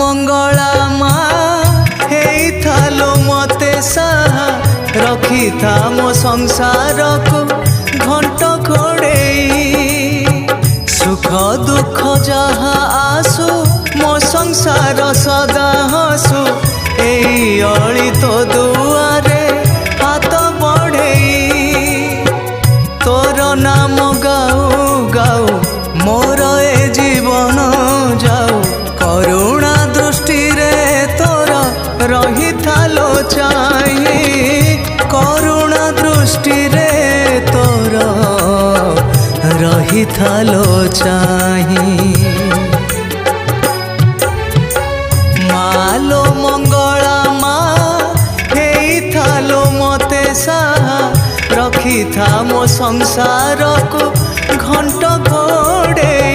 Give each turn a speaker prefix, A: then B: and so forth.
A: मंगला माँ हेई थालो मते साहा रखी था मो संसार को घंट घोड़े सुख दुख जहा आसु मो संसार सदा हसु एई अली तो दुआरे हाथ बढ़े तोर नाम गाऊ गाऊ मोर ए जीवन जाऊ करुणा दृष्टि रे तोर रही थालो चाही करुणा दृष्टि रे तोर रही थालो चाही मालो मंगला माँ हेई थालो मते साहा रखी था मो संसार को घंट